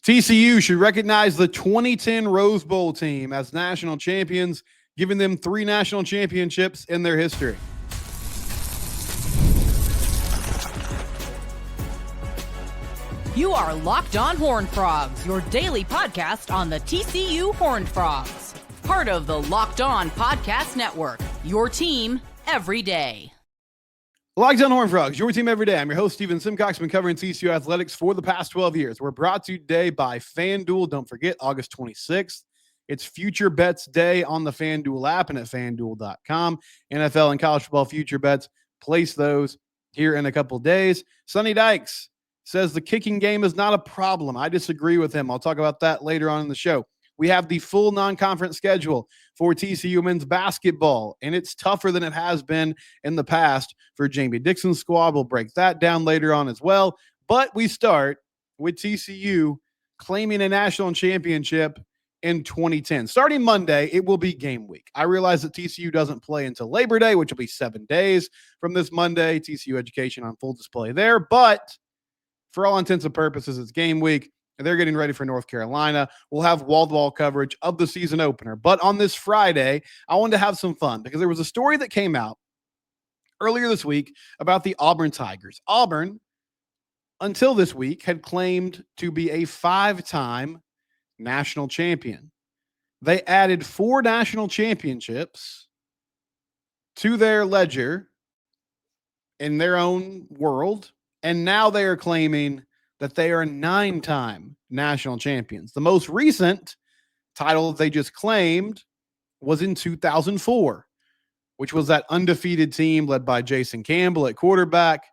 TCU should recognize the 2010 Rose Bowl team as national champions, giving them 3 national championships in their history. You are Locked On Horned Frogs, your daily podcast on the TCU Horned Frogs. Part of the Locked On Podcast Network, your team every day. Locked On Horned Frogs, your team every day. I'm your host, Steven Simcox. Been covering TCU athletics for the past 12 years. We're brought to you today by FanDuel. Don't forget, August 26th. It's Future Bets Day on the FanDuel app and at FanDuel.com. NFL and college football future bets. Place those here in a couple days. Sonny Dykes says the kicking game is not a problem. I disagree with him. I'll talk about that later on in the show. We have the full non-conference schedule for TCU men's basketball, and it's tougher than it has been in the past for Jamie Dixon's squad. We'll break that down later on as well. But we start with TCU claiming a national championship in 2010. Starting Monday, it will be game week. I realize that TCU doesn't play until Labor Day, which will be 7 days from this Monday. TCU education on full display there. But for all intents and purposes, it's game week. And they're getting ready for North Carolina. We'll have wall-to-wall coverage of the season opener. But on this Friday, I wanted to have some fun because there was a story that came out earlier this week about the Auburn Tigers. Auburn, until this week, had claimed to be a 5-time national champion. They added 4 national championships to their ledger in their own world, and now they are claiming that they are 9-time national champions. The most recent title they just claimed was in 2004, which was that undefeated team led by Jason Campbell at quarterback.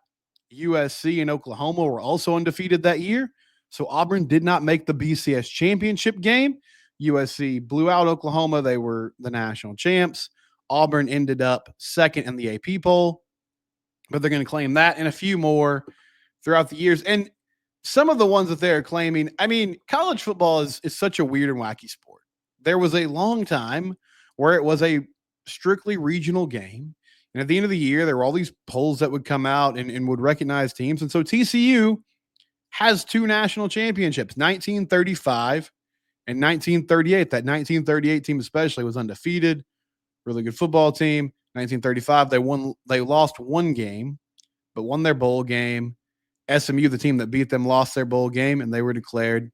USC and Oklahoma were also undefeated that year. So Auburn did not make the BCS championship game. USC blew out Oklahoma. They were the national champs. Auburn ended up second in the AP poll, but they're going to claim that and a few more throughout the years. And some of the ones that they're claiming, I mean, college football is such a weird and wacky sport. There was a long time where it was a strictly regional game. And at the end of the year, there were all these polls that would come out and would recognize teams. And so TCU has 2 national championships, 1935 and 1938. That 1938 team especially was undefeated, really good football team. 1935, they lost 1 game, but won their bowl game. SMU, the team that beat them, lost their bowl game, and they were declared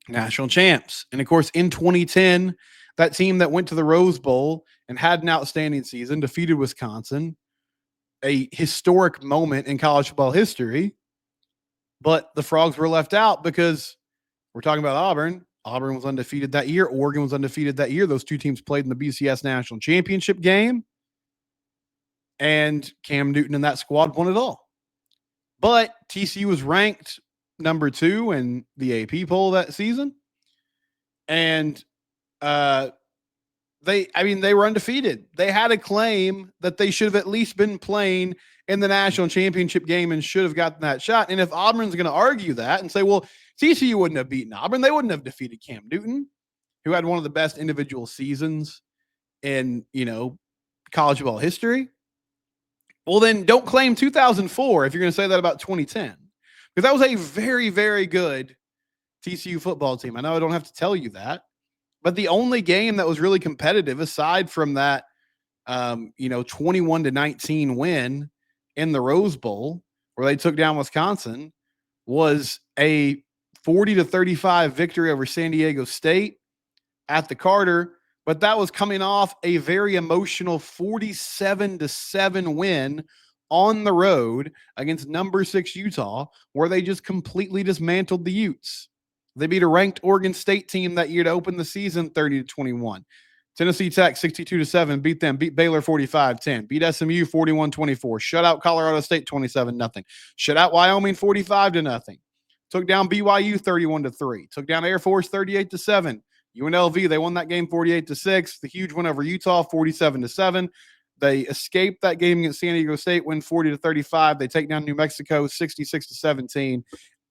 national champs. And, of course, in 2010, that team that went to the Rose Bowl and had an outstanding season, defeated Wisconsin, a historic moment in college football history, but the Frogs were left out because we're talking about Auburn. Auburn was undefeated that year. Oregon was undefeated that year. Those 2 teams played in the BCS national championship game, and Cam Newton and that squad won it all. But TCU was ranked number 2 in the AP poll that season. And they were undefeated. They had a claim that they should have at least been playing in the national championship game and should have gotten that shot. And if Auburn's going to argue that and say, well, TCU wouldn't have beaten Auburn, they wouldn't have defeated Cam Newton, who had one of the best individual seasons in, college football history. Well, then don't claim 2004 if you're going to say that about 2010, because that was a very, very good TCU football team. I know I don't have to tell you that, but the only game that was really competitive aside from that, 21-19 win in the Rose Bowl where they took down Wisconsin was a 40-35 victory over San Diego State at the Carter. But that was coming off a very emotional 47-7 win on the road against number 6 Utah, where they just completely dismantled the Utes. They beat a ranked Oregon State team that year to open the season 30-21. Tennessee Tech 62-7, beat them, beat Baylor 45-10, beat SMU 41-24, shut out Colorado State 27-0, shut out Wyoming 45-0, took down BYU 31-3, took down Air Force 38-7. UNLV, they won that game 48-6. The huge win over Utah, 47-7. They escaped that game against San Diego State, win 40-35. They take down New Mexico 66-17,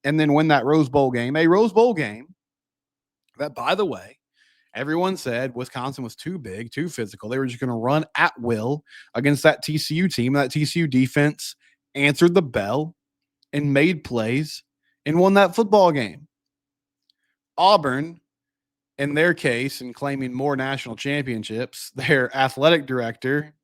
and then win that Rose Bowl game. A Rose Bowl game that, by the way, everyone said Wisconsin was too big, too physical. They were just going to run at will against that TCU team. That TCU defense answered the bell and made plays and won that football game. Auburn, in their case, in claiming more national championships, their athletic director,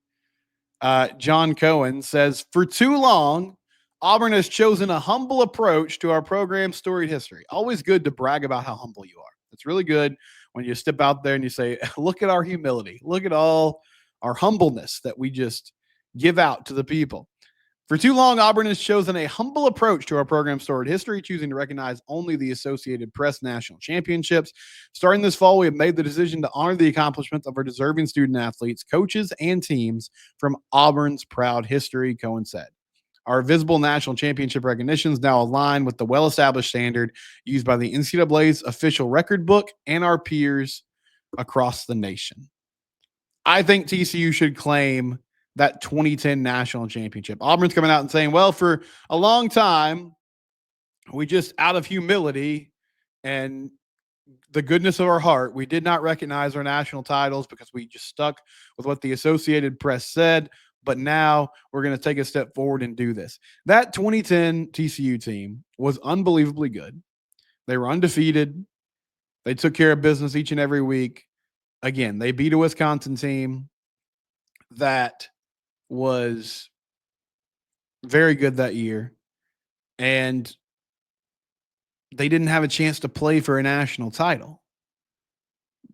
John Cohen, says, for too long, Auburn has chosen a humble approach to our program's storied history. Always good to brag about how humble you are. It's really good when you step out there and you say, look at our humility. Look at all our humbleness that we just give out to the people. For too long, Auburn has chosen a humble approach to our program's storied history, choosing to recognize only the Associated Press national championships. Starting this fall, we have made the decision to honor the accomplishments of our deserving student athletes, coaches, and teams from Auburn's proud history, Cohen said. Our visible national championship recognitions now align with the well-established standard used by the NCAA's official record book and our peers across the nation. I think TCU should claim that 2010 national championship. Auburn's coming out and saying, well, for a long time, we just, out of humility and the goodness of our heart, we did not recognize our national titles because we just stuck with what the Associated Press said. But now we're going to take a step forward and do this. That 2010 TCU team was unbelievably good. They were undefeated. They took care of business each and every week. Again, they beat a Wisconsin team that was very good that year, and they didn't have a chance to play for a national title,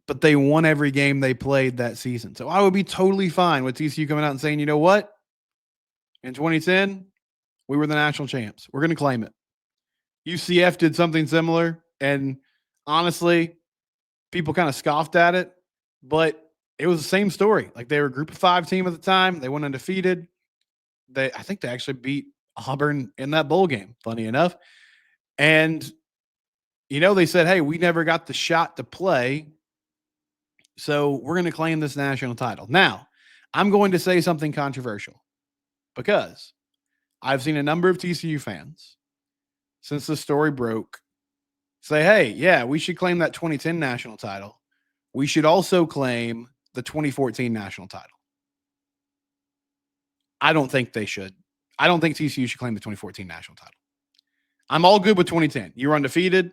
but they won every game they played that season. So I would be totally fine with TCU coming out and saying, you know what? In 2010, we were the national champs. We're going to claim it. UCF did something similar, and honestly, people kind of scoffed at it, but it was the same story. Like, they were a group of 5 team at the time. They went undefeated. I think they actually beat Auburn in that bowl game, funny enough. And, they said, hey, we never got the shot to play, so we're going to claim this national title. Now, I'm going to say something controversial because I've seen a number of TCU fans since the story broke say, hey, yeah, we should claim that 2010 national title. We should also claim the 2014 national title. I don't think they should. I don't think TCU should claim the 2014 national title. I'm all good with 2010. You were undefeated.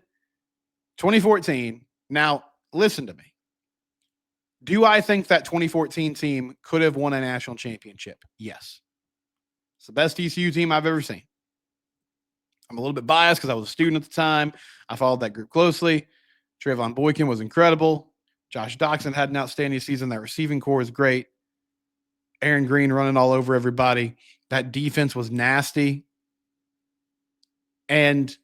2014. Now, listen to me. Do I think that 2014 team could have won a national championship? Yes. It's the best TCU team I've ever seen. I'm a little bit biased because I was a student at the time. I followed that group closely. Trayvon Boykin was incredible. Josh Doxson had an outstanding season. That receiving core is great. Aaron Green running all over everybody. That defense was nasty. And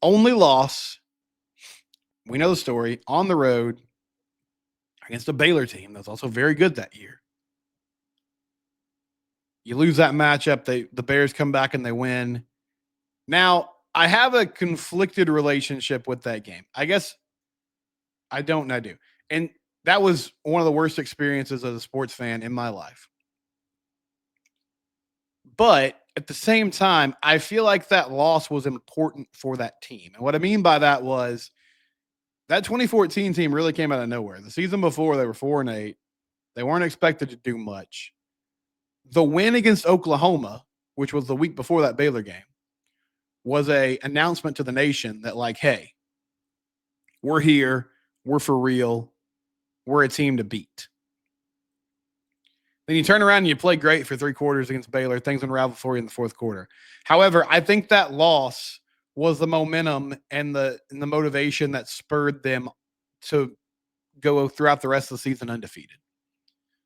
only loss, we know the story, on the road against a Baylor team that's also very good that year. You lose that matchup, the Bears come back and they win. Now, I have a conflicted relationship with that game. I guess I don't, and I do. And that was one of the worst experiences as a sports fan in my life. But at the same time, I feel like that loss was important for that team. And what I mean by that was that 2014 team really came out of nowhere. The season before, they were 4-8. They weren't expected to do much. The win against Oklahoma, which was the week before that Baylor game, was a announcement to the nation that, like, hey, we're here. We're for real. We're a team to beat. Then you turn around and you play great for 3 quarters against Baylor. Things unravel for you in the 4th quarter. However, I think that loss was the momentum and the motivation that spurred them to go throughout the rest of the season undefeated.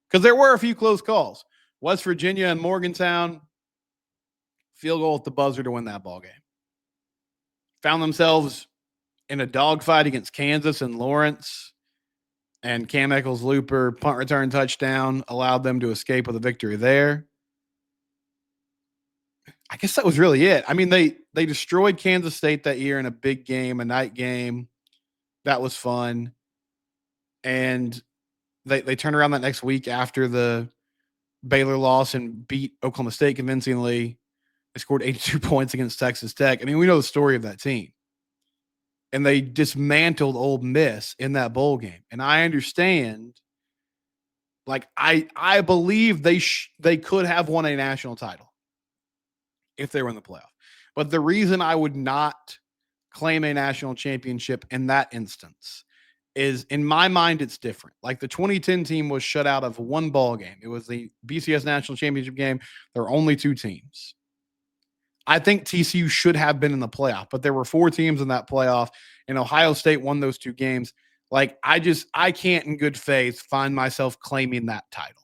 Because there were a few close calls. West Virginia and Morgantown, field goal at the buzzer to win that ball game. Found themselves in a dogfight against Kansas and Lawrence. And Cam Eccles looper punt return touchdown allowed them to escape with a victory there. I guess that was really it. I mean, they destroyed Kansas State that year in a big game, a night game. That was fun. And they turned around that next week after the Baylor loss and beat Oklahoma State convincingly. They scored 82 points against Texas Tech. I mean, we know the story of that team. And they dismantled Ole Miss in that bowl game. And I understand, like, I believe they could have won a national title if they were in the playoff. But the reason I would not claim a national championship in that instance. Is in my mind, it's different. Like the 2010 team was shut out of one ball game. It was the BCS national championship game. There were only two teams. I think TCU should have been in the playoff, but there were four teams in that playoff, and Ohio State won those two games. Like, I can't in good faith find myself claiming that title.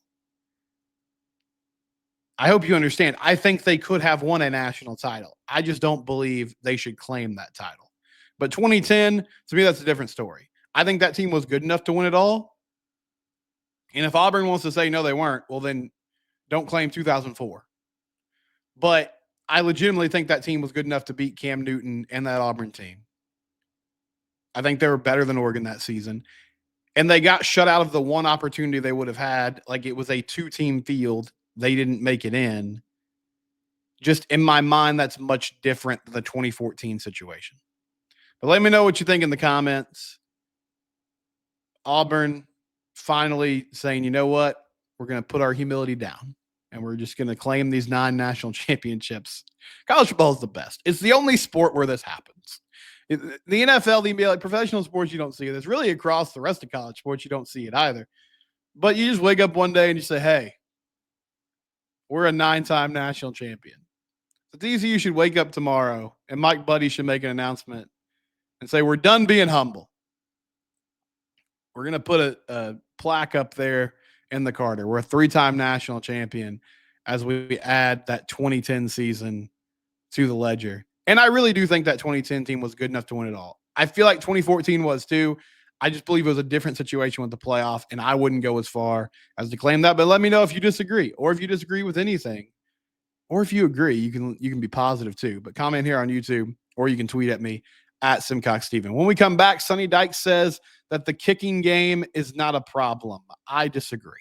I hope you understand. I think they could have won a national title. I just don't believe they should claim that title. But 2010, to me, that's a different story. I think that team was good enough to win it all. And if Auburn wants to say no, they weren't, well, then don't claim 2004. But I legitimately think that team was good enough to beat Cam Newton and that Auburn team. I think they were better than Oregon that season. And they got shut out of the one opportunity they would have had. Like, it was a two-team field. They didn't make it in. Just in my mind, that's much different than the 2014 situation. But let me know what you think in the comments. Auburn finally saying, you know what? We're going to put our humility down, and we're just going to claim these 9 national championships. College football is the best. It's the only sport where this happens. The NFL, the NBA, like professional sports, you don't see it. It's really across the rest of college sports, you don't see it either. But you just wake up one day and you say, hey, we're a 9-time national champion. So TCU should wake up tomorrow, and Mike Buddy should make an announcement and say, we're done being humble. We're going to put a plaque up there in the Carter. We're a 3-time national champion as we add that 2010 season to the ledger. And I really do think that 2010 team was good enough to win it all. I feel like 2014 was too. I just believe it was a different situation with the playoff, and I wouldn't go as far as to claim that. But let me know if you disagree, or if you disagree with anything, or if you agree. You can be positive too. But comment here on YouTube, or you can tweet at me at SimcockSteven. When we come back, Sonny Dykes says that the kicking game is not a problem. I disagree.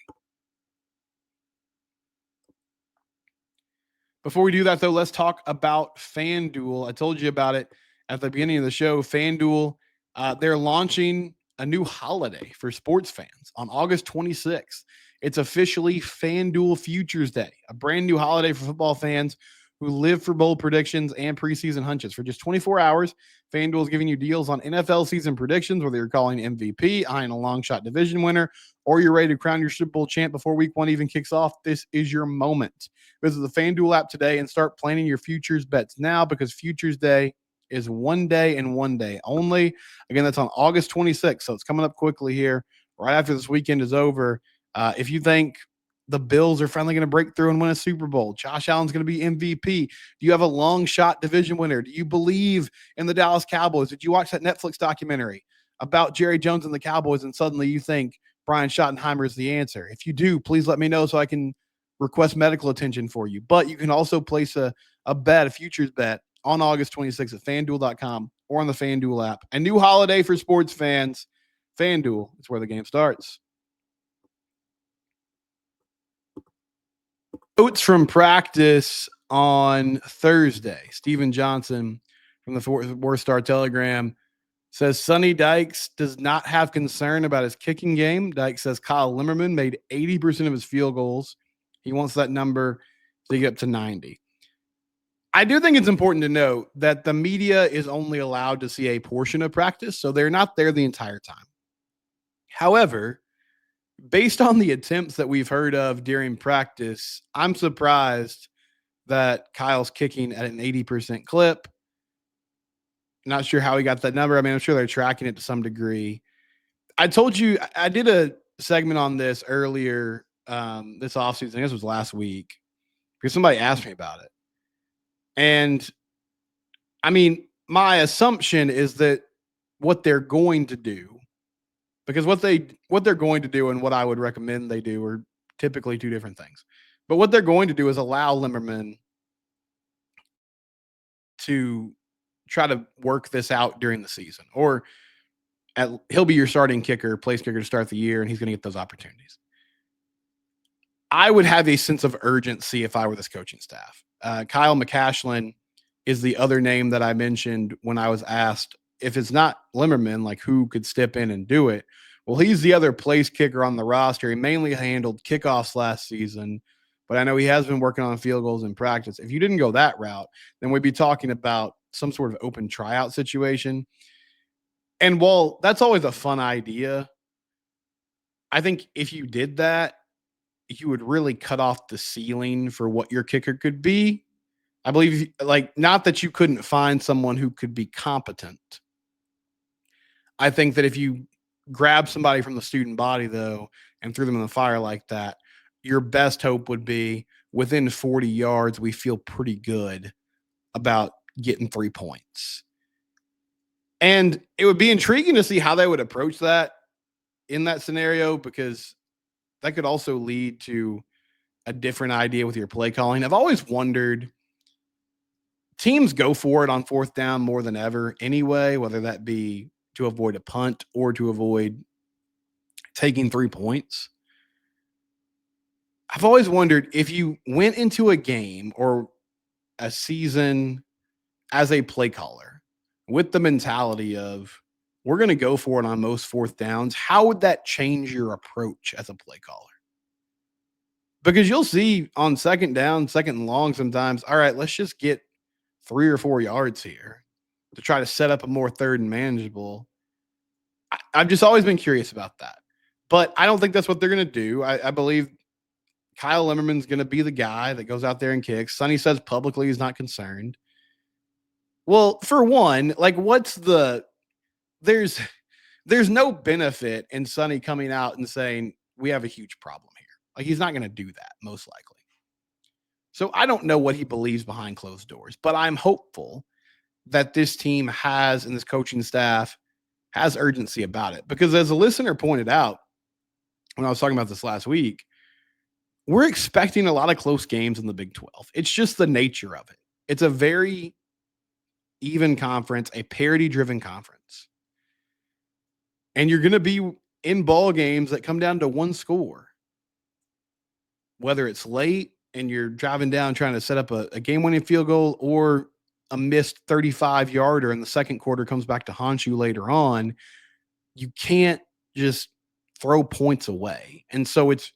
Before we do that, though, let's talk about FanDuel. I told you about it at the beginning of the show. FanDuel, they're launching a new holiday for sports fans on August 26th. It's officially FanDuel Futures Day, a brand new holiday for football fans who live for bold predictions and preseason hunches. For just 24 hours, FanDuel is giving you deals on NFL season predictions, whether you're calling MVP, eyeing a long shot division winner, or you're ready to crown your Super Bowl champ before week 1 even kicks off. This is your moment. Visit the FanDuel app today and start planning your futures bets now, because Futures Day is one day and one day only. Again, that's on August 26th, so it's coming up quickly here right after this weekend is over. If you think the Bills are finally going to break through and win a Super Bowl, Josh Allen's going to be MVP, do you have a long shot division winner? Do you believe in the Dallas Cowboys? Did you watch that Netflix documentary about Jerry Jones and the Cowboys, and suddenly you think Brian Schottenheimer is the answer? If you do, please let me know so I can request medical attention for you. But you can also place a bet, a futures bet, on August 26th at FanDuel.com or on the FanDuel app. A new holiday for sports fans. FanDuel is where the game starts. Notes from practice on Thursday. Steven Johnson from the Four Star Telegram says Sonny Dykes does not have concern about his kicking game. Dykes says Kyle Limmerman made 80% of his field goals. He wants that number to get up to 90. I do think it's important to note that the media is only allowed to see a portion of practice, so they're not there the entire time. However, based on the attempts that we've heard of during practice, I'm surprised that Kyle's kicking at an 80% clip. Not sure how he got that number. I mean, I'm sure they're tracking it to some degree. I told you, I did a segment on this earlier this offseason. I guess it was last week, because somebody asked me about it. And I mean, my assumption is that what they're going to do, because what they're going to do and what I would recommend they do are typically two different things. But what they're going to do is allow Limmerman to try to work this out during the season, or he'll be your starting kicker, place kicker to start the year, and he's going to get those opportunities. I would have a sense of urgency if I were this coaching staff. Kyle McCashlin is the other name that I mentioned when I was asked if it's not Limmerman, like who could step in and do it. Well, he's the other place kicker on the roster. He mainly handled kickoffs last season, but I know he has been working on field goals in practice. If you didn't go that route, then we'd be talking about some sort of open tryout situation. And while that's always a fun idea, I think if you did that, you would really cut off the ceiling for what your kicker could be. I believe, like, not that you couldn't find someone who could be competent. I think that if you grab somebody from the student body, though, and threw them in the fire like that, your best hope would be within 40 yards, we feel pretty good about getting 3 points. And it would be intriguing to see how they would approach that in that scenario, because that could also lead to a different idea with your play calling. I've always wondered, teams go for it on fourth down more than ever anyway, whether that be to avoid a punt or to avoid taking 3 points. I've always wondered, if you went into a game or a season as a play caller with the mentality of, we're going to go for it on most fourth downs, how would that change your approach as a play caller? Because you'll see on second down, second and long sometimes, all right, let's just get 3 or 4 yards here to try to set up a more third and manageable. I've just always been curious about that. But I don't think that's what they're going to do. I believe Kyle Limmerman's going to be the guy that goes out there and kicks. Sonny says publicly he's not concerned. Well, for one, like, there's no benefit in Sonny coming out and saying we have a huge problem here. Like, he's not going to do that, most likely. So I don't know what he believes behind closed doors, but I'm hopeful that this team has, and this coaching staff has, urgency about it. Because as a listener pointed out when I was talking about this last week, we're expecting a lot of close games in the Big 12. It's just the nature of it. It's a very even conference, a parity-driven conference. And you're going to be in ball games that come down to one score. Whether it's late and you're driving down trying to set up a game-winning field goal, or a missed 35-yarder in the second quarter comes back to haunt you later on, you can't just throw points away. And so it's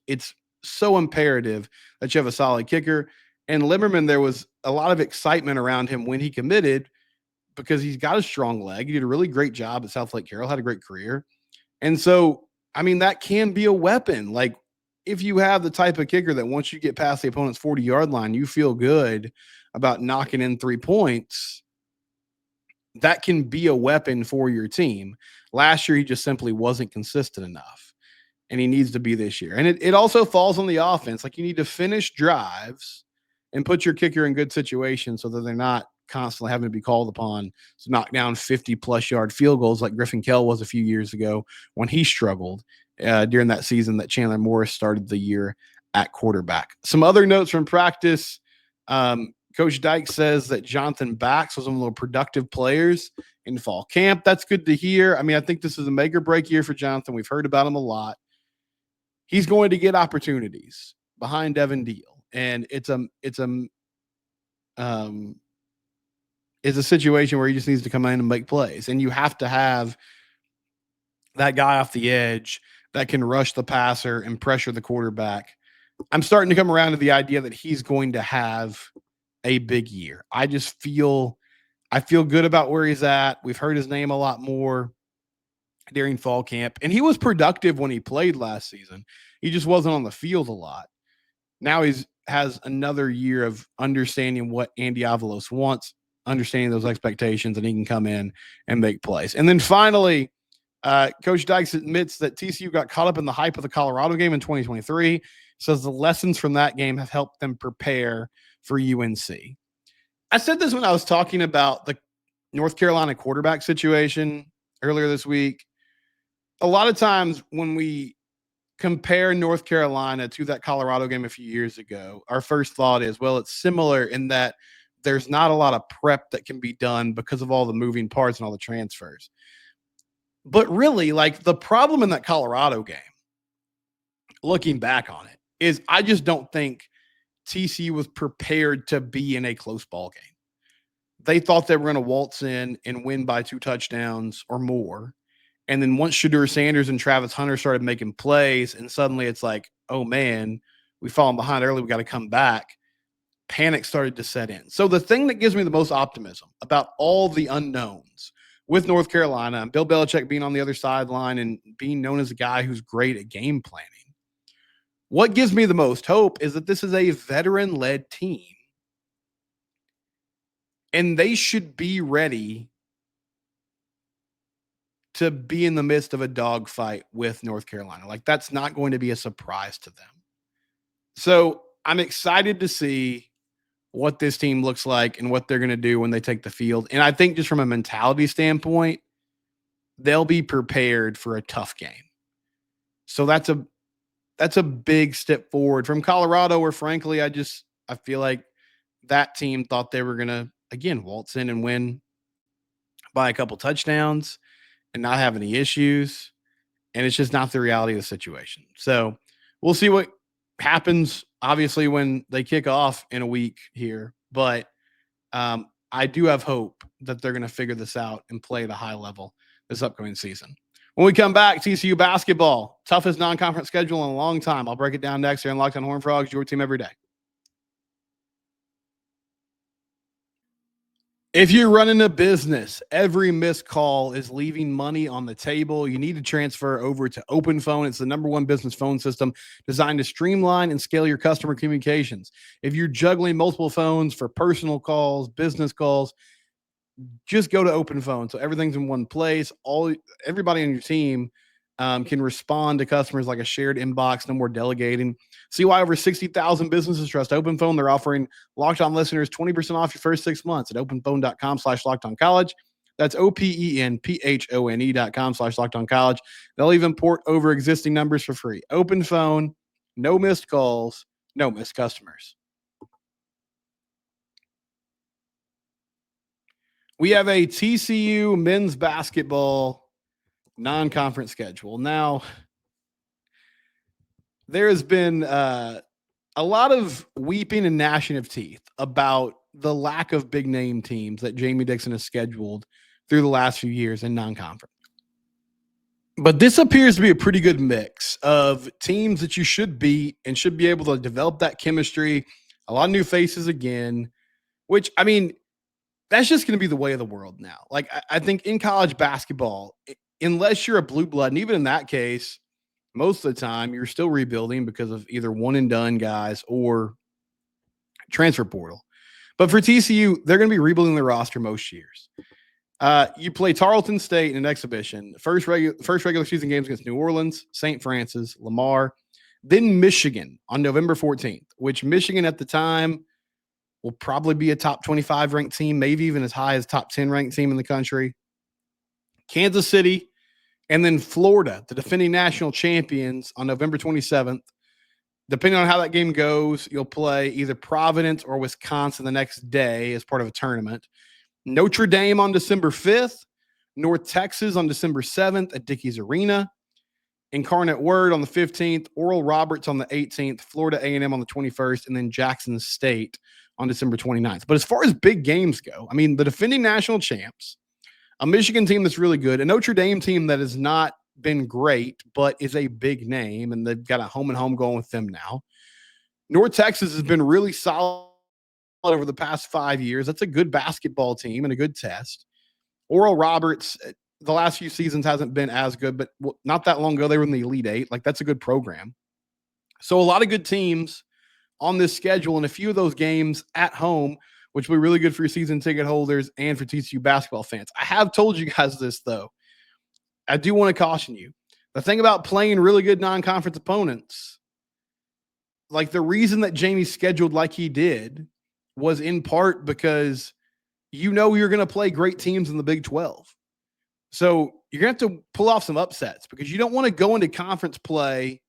so imperative that you have a solid kicker. And Limmerman, there was a lot of excitement around him when he committed, because he's got a strong leg. He did a really great job at South Lake Carroll, had a great career. And so, I mean, that can be a weapon. Like, if you have the type of kicker that once you get past the opponent's 40-yard line, you feel good about knocking in 3 points, that can be a weapon for your team. Last year, he just simply wasn't consistent enough, and he needs to be this year. And it also falls on the offense. Like, you need to finish drives and put your kicker in good situations so that they're not constantly having to be called upon to knock down 50-plus yard field goals like Griffin Kell was a few years ago when he struggled during that season that Chandler Morris started the year at quarterback. Some other notes from practice. Coach Dyke says that Jonathan Bax was one of the productive players in fall camp. That's good to hear. I mean, I think this is a make or break year for Jonathan. We've heard about him a lot. He's going to get opportunities behind Devin Deal, and it's a situation where he just needs to come in and make plays. And you have to have that guy off the edge that can rush the passer and pressure the quarterback. I'm starting to come around to the idea that he's going to have a big year. I feel good about where he's at. We've heard his name a lot more during fall camp, and he was productive when he played last season. He just wasn't on the field a lot. Now has another year of understanding what Andy Avalos wants, understanding those expectations, and he can come in and make plays. And then finally, Coach Dykes admits that TCU got caught up in the hype of the Colorado game in 2023. Says the lessons from that game have helped them prepare for UNC. I said this when I was talking about the North Carolina quarterback situation earlier this week. A lot of times when we compare North Carolina to that Colorado game a few years ago, our first thought is, well, it's similar in that there's not a lot of prep that can be done because of all the moving parts and all the transfers. But really, like, the problem in that Colorado game, looking back on it, is I just don't think TCU was prepared to be in a close ball game. They thought they were going to waltz in and win by 2 touchdowns or more. And then once Shadur Sanders and Travis Hunter started making plays, and suddenly it's like, oh man, we've fallen behind early, we got to come back. panic started to set in. So the thing that gives me the most optimism about all the unknowns with North Carolina and Bill Belichick being on the other sideline and being known as a guy who's great at game planning, what gives me the most hope is that this is a veteran-led team, and they should be ready to be in the midst of a dogfight with North Carolina. Like, that's not going to be a surprise to them. So I'm excited to see what this team looks like and what they're going to do when they take the field. And I think just from a mentality standpoint, they'll be prepared for a tough game. So that's a big step forward from Colorado, where frankly, I feel like that team thought they were going to, again, waltz in and win by a couple touchdowns and not have any issues. And it's just not the reality of the situation. So we'll see what happens, obviously, when they kick off in a week here. But I do have hope that they're going to figure this out and play at a high level this upcoming season. When we come back, TCU basketball, toughest non-conference schedule in a long time. I'll break it down next here on Locked On Horned Frogs, your team every day. If you're running a business, every missed call is leaving money on the table. You need to transfer over to OpenPhone. It's the #1 business phone system designed to streamline and scale your customer communications. If you're juggling multiple phones for personal calls, business calls, just go to OpenPhone. So everything's in one place. Everybody on your team can respond to customers like a shared inbox, no more delegating. See why over 60,000 businesses trust OpenPhone. They're offering Locked On listeners 20% off your first 6 months at openphone.com/lockedoncollege. That's OPENPHONE.com/lockedoncollege. They'll even port over existing numbers for free. OpenPhone, no missed calls, no missed customers. We have a TCU men's basketball non-conference schedule. Now, there has been a lot of weeping and gnashing of teeth about the lack of big name teams that Jamie Dixon has scheduled through the last few years in non-conference. But this appears to be a pretty good mix of teams that you should beat and should be able to develop that chemistry. A lot of new faces again, which, I mean, that's just going to be the way of the world now. Like, I think in college basketball, unless you're a blue blood, and even in that case, most of the time you're still rebuilding because of either one and done guys or transfer portal. But for TCU, they're going to be rebuilding their roster most years. You play Tarleton State in an exhibition, first regular season games against New Orleans, St. Francis, Lamar, then Michigan on November 14th, which Michigan at the time will probably be a top 25 ranked team, maybe even as high as top 10 ranked team in the country. Kansas City, and then Florida, the defending national champions, on November 27th. Depending on how that game goes, you'll play either Providence or Wisconsin the next day as part of a tournament. Notre Dame on December 5th, North Texas on December 7th at Dickies Arena, Incarnate Word on the 15th, Oral Roberts on the 18th, Florida A&M on the 21st, and then Jackson State on December 29th. But as far as big games go, I mean, the defending national champs, a Michigan team that's really good, a Notre Dame team that has not been great, but is a big name, and they've got a home and home going with them now. North Texas has been really solid over the past 5 years. That's a good basketball team and a good test. Oral Roberts, the last few seasons hasn't been as good, but not that long ago, they were in the Elite Eight. Like, that's a good program. So a lot of good teams on this schedule, and a few of those games at home, which will be really good for your season ticket holders and for TCU basketball fans. I have told you guys this, though. I do want to caution you. The thing about playing really good non-conference opponents, like the reason that Jamie scheduled like he did was in part because you know you're going to play great teams in the Big 12. So you're going to have to pull off some upsets because you don't want to go into conference play,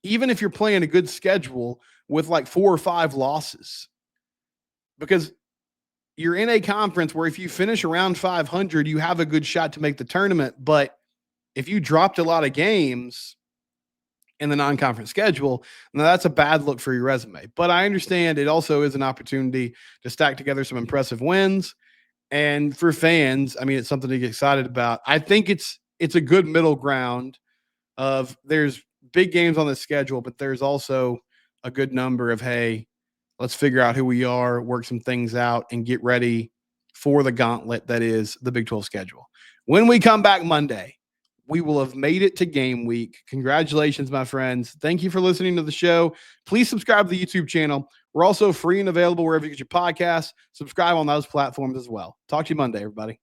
even if you're playing a good schedule, with like 4 or 5 losses. Because you're in a conference where if you finish around 500, you have a good shot to make the tournament. But if you dropped a lot of games in the non-conference schedule, now that's a bad look for your resume. But I understand it also is an opportunity to stack together some impressive wins. And for fans, I mean, it's something to get excited about. I think it's a good middle ground of there's big games on the schedule, but there's also a good number of, hey, Let's figure out who we are, work some things out, and get ready for the gauntlet that is the Big 12 schedule. When we come back Monday, we will have made it to game week. Congratulations, my friends. Thank you for listening to the show. Please subscribe to the YouTube channel. We're also free and available wherever you get your podcasts. Subscribe on those platforms as well. Talk to you Monday, everybody.